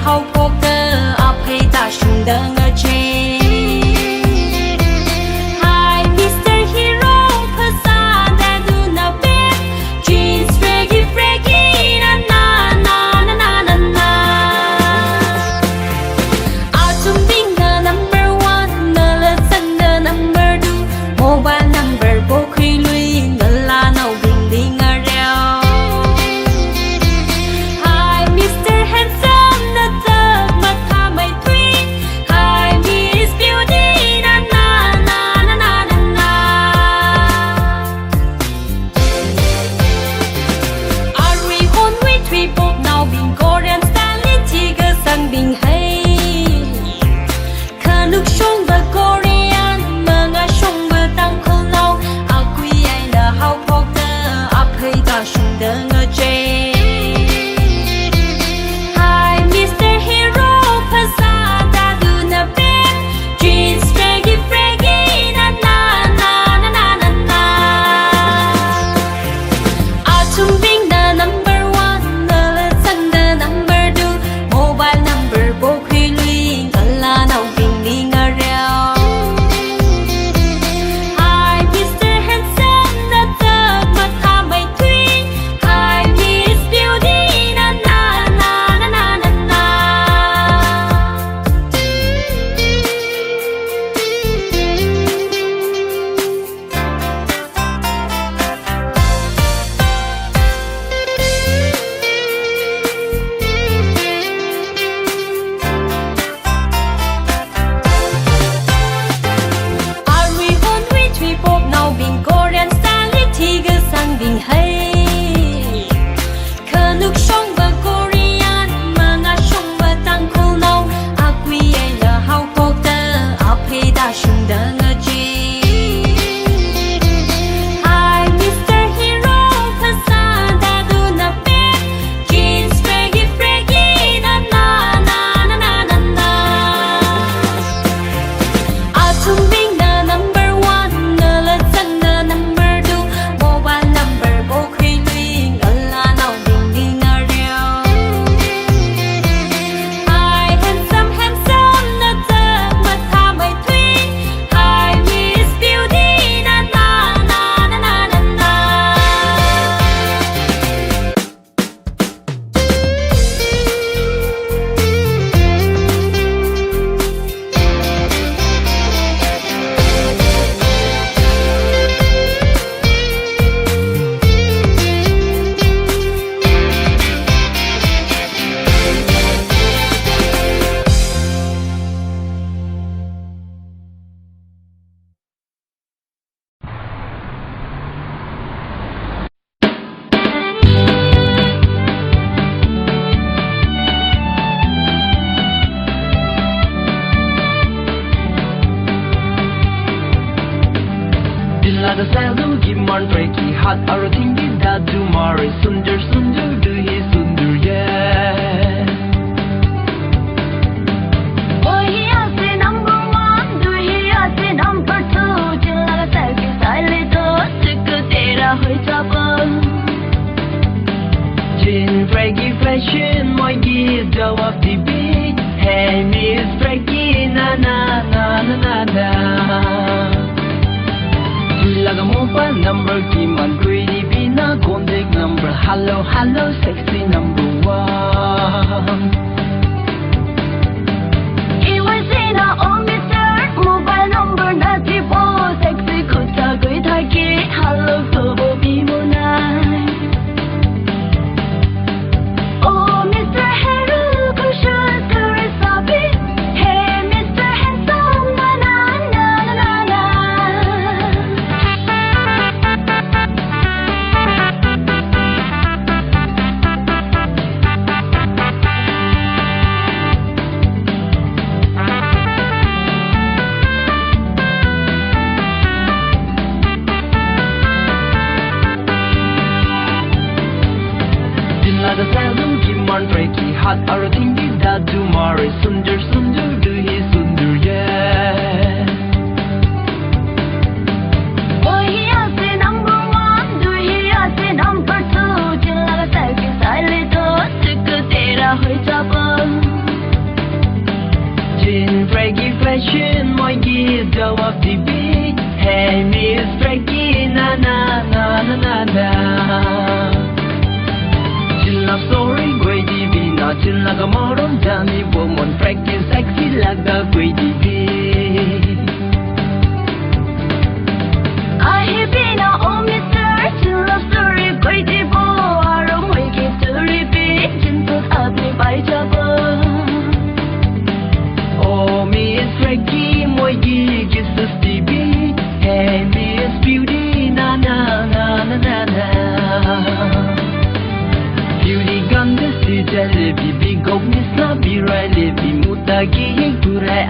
hậu phúc tơ áp hay ta sung đỡ ngờ chê. Hi Mr. Hero pasa da du na bed jeans fraggy fraggy na na na na na na na. Autumn being the number one, the lesson the number two, mobile number bo khi lui ngờ la nâu bình đi ngờ reo. Hi Mr. Handsome the thơ mặt tha mày thủy. Hi Miss Beauty na na na na na na na. Ari hôn với thủy bột nào bình Korean style chỉ cơ sang bình hay. Khả lúc sông và Korean mà ngã sông và Tangkhul nào à quý ai là hậu phúc tơ áp hay ta sông đỡ ngờ chê. Hi Mr. Hero pasa da du na bed jeans fraggy fraggy na na na na na na na. Autumn being the number one, the lesson the number two, mobile number bo khi lui ngờ la nâu bình đi ngờ reo. Hi Mr. Handsome the thơ mặt tha mày thủy. Hi Miss Beauty na na na na na na na. Ari hôn với thủy bột nào bình Korean style thì cơ sang bình hay. Khả lúc sông và Korean mà ngã sông và Tangkhul nào à quý ai là hậu phúc tơ áp hay ta sung đỡ ngờ chê. Hi Mr. Hero pasa da du na bed jeans fraggy fraggy na na na na na na na. Autumn being the number one, the lesson the number two, mobile number bo khi lui ngờ la nâu bình đi ngờ reo. Hi handsome handsome the thơ mặt tha mày thủy. Hi Miss Beauty na na na na na na na. Din là the salon kim man breaky hot our thing did that do mari sundar sundar do he sundar yeah. Boy, he has the number one, do he has the number two? Din là cái cái sai lệ đó, sự cứ để ra hơi chậm. Jin breaky fashion my give the up the beat. Hey Miss Breaky na na na na na na. Laga mobile number kim man greedy be na contact number hello hello sexy number one. He was in a on Mr. Mobile number na ti bo sexy kuta gửi thay kia hello to bo bi mo nai. Oh Mr. Hero kusha kare sabi. Hey Mr. Handsome na na na na na. The salon kim man breaky hot our thing did that do mari sundar sundar do he sundar yeah. Boy, he has the number one, do he has the number two? Din là cái sai lệ đó, sự cứ để ra hơi chậm. Chin like a modern dummy woman, practice sexy like the great TV. I have been a old mister, chin love story, great people. I don't wake it to repeat, chin put up me by trouble. Oh, Miss Frankie, my gig is the Stevie. Hey, Miss Beauty, na na na na na na. Beauty gun the city, live big go Miss Nabi, right, live muta gi to right,